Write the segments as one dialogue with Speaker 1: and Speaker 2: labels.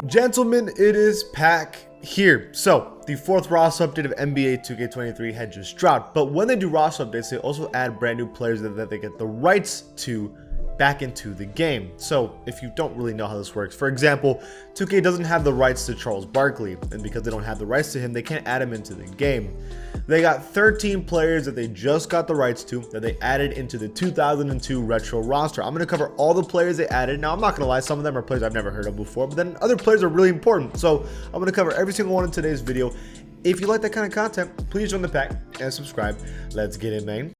Speaker 1: Gentlemen, it is Pack here. So, the fourth roster update of NBA 2K23 had just dropped, but when they do roster updates, they also add brand new players that they get the rights to back into the game. So, if you don't really know how this works, for example, 2K doesn't have the rights to Charles Barkley, and because they don't have the rights to him, they can't add him into the game. They got 13 players that they just got the rights to that they added into the 2002 retro roster. I'm going to cover all the players they added. Now, I'm not going to lie, some of them are players I've never heard of before, but then other players are really important. So I'm going to cover every single one in today's video. If you like that kind of content, please join the pack and subscribe. Let's get it, man.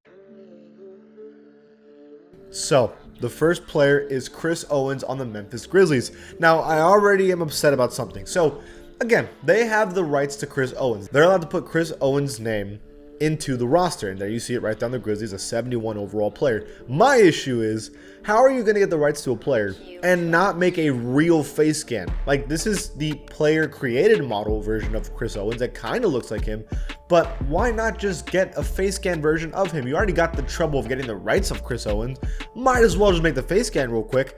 Speaker 1: So the first player is Chris Owens on the Memphis Grizzlies. Now, I already am upset about something. So again, they have the rights to Chris Owens. They're allowed to put Chris Owens' name into the roster. And there you see it right down the Grizzlies, a 71 overall player. My issue is, how are you going to get the rights to a player and not make a real face scan? Like, this is the player created model version of Chris Owens that kind of looks like him. But why not just get a face scan version of him? You already got the trouble of getting the rights of Chris Owens. Might as well just make the face scan real quick.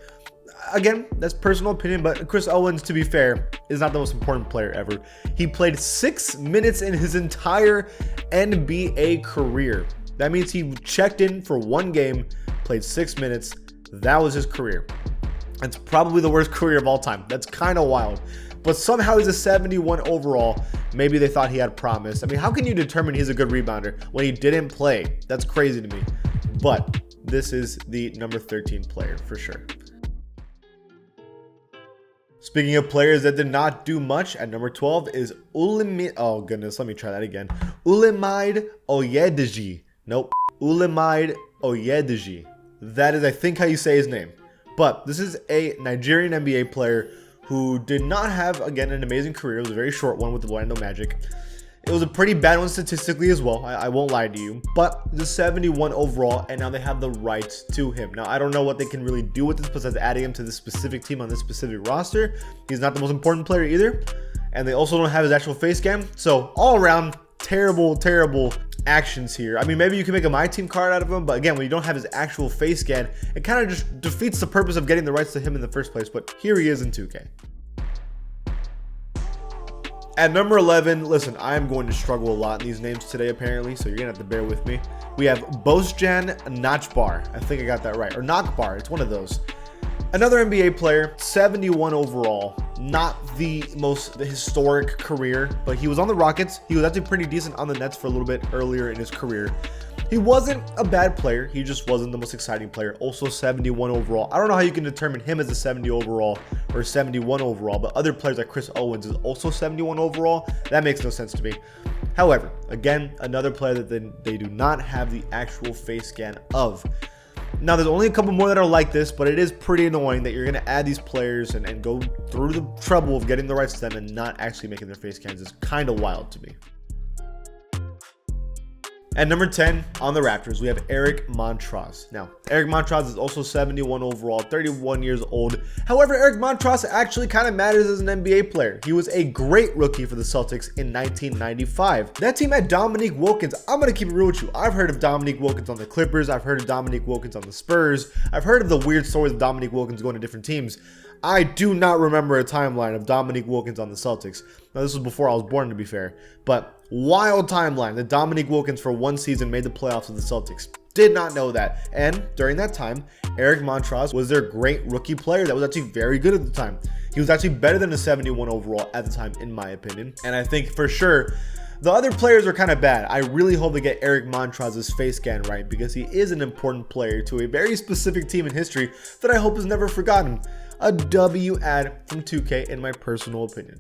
Speaker 1: Again, that's personal opinion, but Chris Owens, to be fair, is not the most important player ever. He played 6 minutes in his entire NBA career. That means he checked in for one game, played 6 minutes. That was his career. That's probably the worst career of all time. That's kind of wild. But somehow he's a 71 overall. Maybe they thought he had promise. I mean, how can you determine he's a good rebounder when he didn't play? That's crazy to me. But this is the number 13 player for sure. Speaking of players that did not do much, at number 12 is Olumide Oyedeji. Nope. Olumide Oyedeji. That is, I think, how you say his name. But this is a Nigerian NBA player who did not have, again, an amazing career. It was a very short one with the Orlando Magic. It was a pretty bad one statistically as well. I won't lie to you. But the 71 overall, and now they have the rights to him. Now, I don't know what they can really do with this besides adding him to this specific team on this specific roster. He's not the most important player either. And they also don't have his actual face cam. So, all around, terrible, terrible actions here. I mean, maybe you can make a My Team card out of him, but again, when you don't have his actual face scan, it kind of just defeats the purpose of getting the rights to him in the first place. But here he is in 2K. At number 11, listen, I am going to struggle a lot in these names today, apparently, so you're going to have to bear with me. We have Bostjan Nachbar. I think I got that right. Or Nachbar. It's one of those. Another NBA player, 71 overall. Not the most historic career, but he was on the Rockets. He was actually pretty decent on the Nets for a little bit earlier in his career. He wasn't a bad player. He just wasn't the most exciting player. Also 71 overall. I don't know how you can determine him as a 70 overall or 71 overall, but other players like Chris Owens is also 71 overall. That makes no sense to me. However, again, another player that they do not have the actual face scan of. Now, there's only a couple more that are like this, but it is pretty annoying that you're going to add these players and go through the trouble of getting the rights to them and not actually making their face scans. It's kind of wild to me. At number 10 on the Raptors, we have Eric Montross. Now, Eric Montross is also 71 overall, 31 years old. However, Eric Montross actually kind of matters as an NBA player. He was a great rookie for the Celtics in 1995. That team had Dominique Wilkins. I'm going to keep it real with you. I've heard of Dominique Wilkins on the Clippers. I've heard of Dominique Wilkins on the Spurs. I've heard of the weird stories of Dominique Wilkins going to different teams. I do not remember a timeline of Dominique Wilkins on the Celtics. Now, this was before I was born, to be fair. But wild timeline that Dominique Wilkins for one season made the playoffs with the Celtics. Did not know that. And during that time, Eric Montross was their great rookie player that was actually very good at the time. He was actually better than a 71 overall at the time, in my opinion. And I think for sure, the other players are kind of bad. I really hope they get Eric Montross' face scan right because he is an important player to a very specific team in history that I hope is never forgotten. A W ad from 2K in my personal opinion.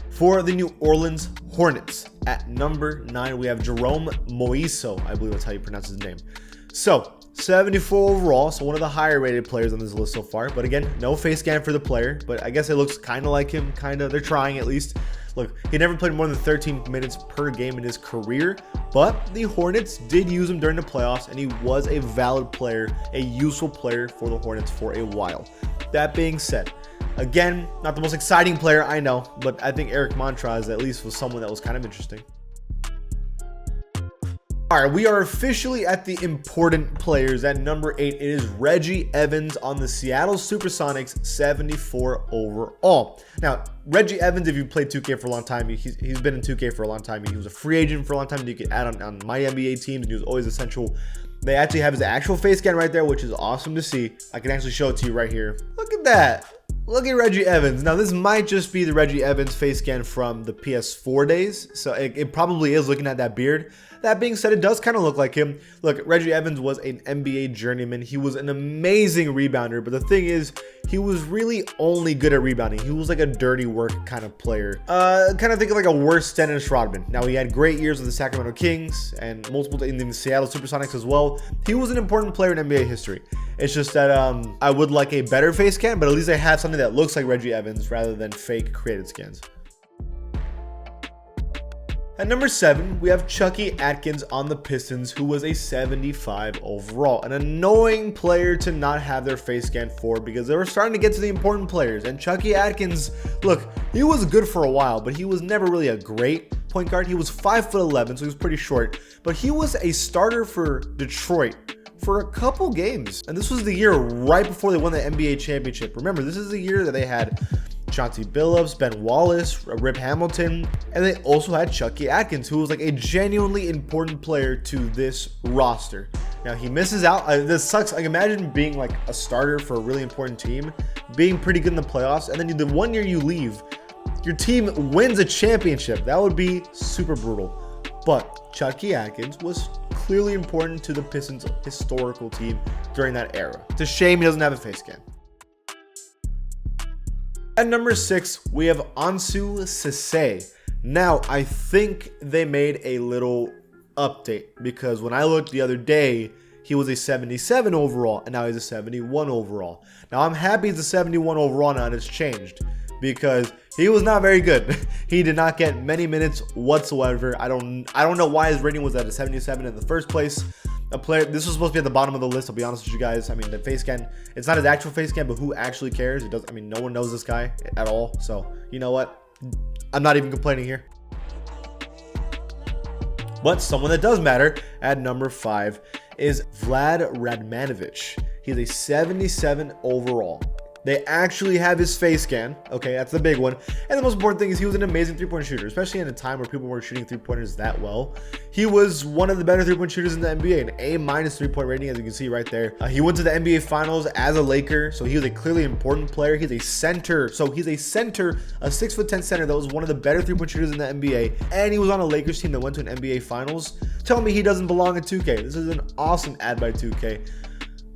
Speaker 1: For the New Orleans Hornets, at number 9, we have Jerome Moiso. I believe that's how you pronounce his name. So, 74 overall, so one of the higher rated players on this list so far. But again, no face scan for the player, but I guess it looks kind of like him, they're trying at least. Look, he never played more than 13 minutes per game in his career, but the Hornets did use him during the playoffs, and he was a valid player, a useful player for the Hornets for a while. That being said, again, not the most exciting player, I know, but I think Eric Montross at least was someone that was kind of interesting. All right, we are officially at the important players. At number 8, it is Reggie Evans on the Seattle Supersonics, 74 overall. Now, Reggie Evans, if you've played 2K for a long time, he's been in 2K for a long time. He was a free agent for a long time. You could add on my NBA teams, and he was always essential. They actually have his actual face scan right there, which is awesome to see. I can actually show it to you right here. Look at that. Look at Reggie Evans. Now, this might just be the Reggie Evans face scan from the PS4 days, so it probably is looking at that beard. That being said, it does kind of look like him. Look, Reggie Evans was an NBA journeyman. He was an amazing rebounder, but the thing is, he was really only good at rebounding. He was like a dirty work kind of player. Kind of think of like a worse Dennis Rodman. Now, he had great years with the Sacramento Kings and multiple in the Seattle Supersonics as well. He was an important player in NBA history. It's just that I would like a better face scan, but at least I have something that looks like Reggie Evans rather than fake created scans. At number 7, we have Chucky Atkins on the Pistons, who was a 75 overall. An annoying player to not have their face scan for because they were starting to get to the important players. And Chucky Atkins, look, he was good for a while, but he was never really a great point guard. He was 5'11", so he was pretty short. But he was a starter for Detroit for a couple games. And this was the year right before they won the NBA championship. Remember, this is the year that they had Chauncey Billups, Ben Wallace, Rip Hamilton, and they also had Chucky Atkins, who was like a genuinely important player to this roster. Now, he misses out. This sucks. Like, imagine being like a starter for a really important team, being pretty good in the playoffs, and then the 1 year you leave, your team wins a championship. That would be super brutal. But Chucky Atkins was clearly important to the Pistons' historical team during that era. It's a shame he doesn't have a face scan. At number 6, we have Ansu Sesay. Now, I think they made a little update because when I looked the other day, he was a 77 overall, and now he's a 71 overall. Now, I'm happy he's a 71 overall now, and it's changed because he was not very good. He did not get many minutes whatsoever. I don't know why his rating was at a 77 in the first place. This was supposed to be at the bottom of the list, I'll be honest with you guys. I mean, the face scan, it's not his actual face scan, but who actually cares? It does. I mean, no one knows this guy at all. So, you know what? I'm not even complaining here. But someone that does matter at number 5 is Radmanovich. He's a 77 overall. They actually have his face scan. Okay, that's the big one. And the most important thing is he was an amazing three-point shooter, especially in a time where people weren't shooting three-pointers that well. He was one of the better three-point shooters in the NBA, an A- three-point rating, as you can see right there. He went to the NBA Finals as a Laker, so he was a clearly important player. He's a center. So he's a center, a 6'10" center that was one of the better three-point shooters in the NBA, and he was on a Lakers team that went to an NBA Finals. Tell me he doesn't belong in 2K. This is an awesome ad by 2K.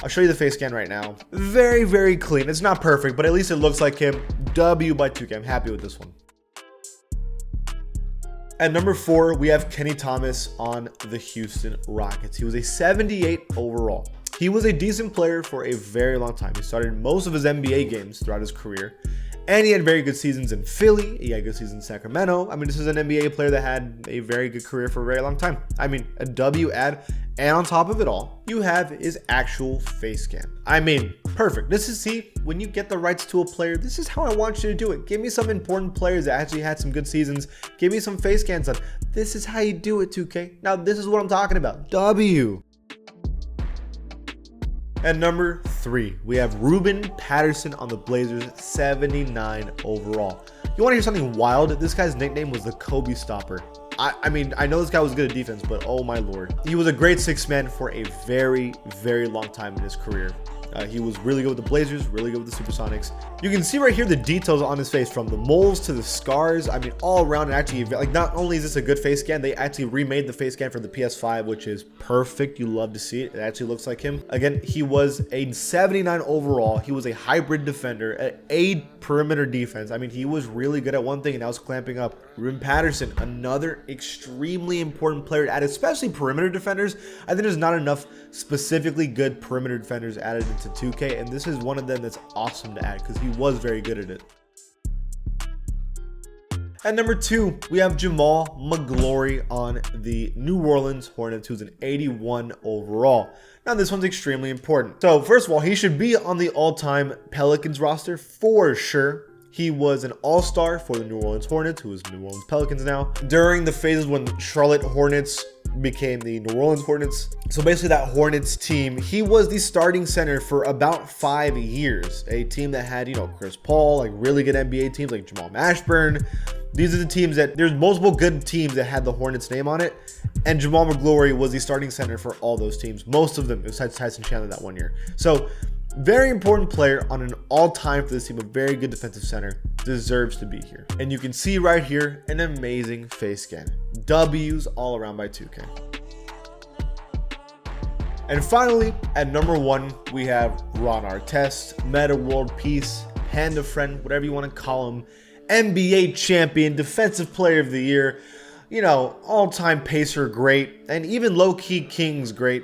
Speaker 1: I'll show you the face scan right now. Very, very clean. It's not perfect, but at least it looks like him. W by 2K. I'm happy with this one. At number 4, we have Kenny Thomas on the Houston Rockets. He was a 78 overall. He was a decent player for a very long time. He started most of his NBA games throughout his career. And he had very good seasons in Philly. He had good seasons in Sacramento. I mean, this is an NBA player that had a very good career for a very long time. I mean, a W ad. And on top of it all, you have his actual face scan. I mean, perfect. This is, see, when you get the rights to a player, this is how I want you to do it. Give me some important players that actually had some good seasons. Give me some face scans on. This is how you do it, 2K. Now, this is what I'm talking about. W. At number 3, we have Ruben Patterson on the Blazers, 79 overall. You want to hear something wild? This guy's nickname was the Kobe Stopper. I mean, I know this guy was good at defense, but oh my lord. He was a great sixth man for a very, very long time in his career. He was really good with the Blazers, really good with the Supersonics. You can see right here the details on his face, from the moles to the scars. I mean, all around. And actually, like, not only is this a good face scan, they actually remade the face scan for the PS5, which is perfect. You love to see it. It actually looks like him. Again, he was a 79 overall. He was a hybrid defender, a perimeter defense. I mean, he was really good at one thing, and that was clamping up. Ruben Patterson, another extremely important player to add, especially perimeter defenders. I think there's not enough specifically good perimeter defenders added into 2K, and this is one of them that's awesome to add because he was very good at it. At number 2, we have Jamal Magloire on the New Orleans Hornets, who's an 81 overall. Now, this one's extremely important. So, first of all, he should be on the all-time Pelicans roster for sure. He was an all-star for the New Orleans Hornets, who is New Orleans Pelicans now, during the phases when Charlotte Hornets became the New Orleans Hornets. So basically that Hornets team, he was the starting center for about 5 years. A team that had, Chris Paul, like really good NBA teams like Jamal Magloire. These are the teams that, there's multiple good teams that had the Hornets name on it. And Jamal Magloire was the starting center for all those teams. Most of them, besides Tyson Chandler that one year. So very important player on an all-time for this team, a very good defensive center, deserves to be here. And you can see right here an amazing face scan. W's all around by 2K. And finally, at number 1, we have Ron Artest, Meta World Peace, Panda Friend, whatever you want to call him, NBA champion, defensive player of the year, all-time pacer great, and even low-key Kings great.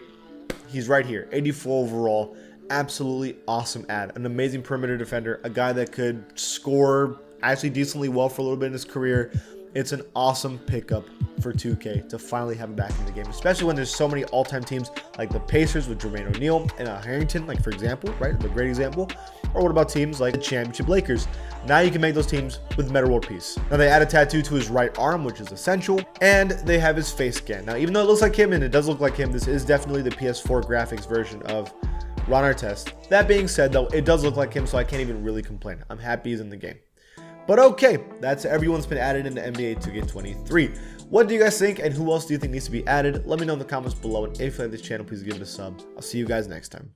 Speaker 1: He's right here, 84 overall. Absolutely awesome ad. An amazing perimeter defender, a guy that could score actually decently well for a little bit in his career. It's an awesome pickup for 2K to finally have him back in the game, especially when there's so many all-time teams like the Pacers with Jermaine O'Neal and Harrington, like for example, right? The great example. Or what about teams like the championship Lakers? Now you can make those teams with Meta World Peace. Now they add a tattoo to his right arm, which is essential, and they have his face scan. Now, even though it looks like him and it does look like him, this is definitely the PS4 graphics version of Ron Artest. That being said, though, it does look like him, so I can't even really complain. I'm happy he's in the game. But okay, that's everyone's been added into NBA 2K23. What do you guys think, and who else do you think needs to be added? Let me know in the comments below, and if you like this channel, please give it a sub. I'll see you guys next time.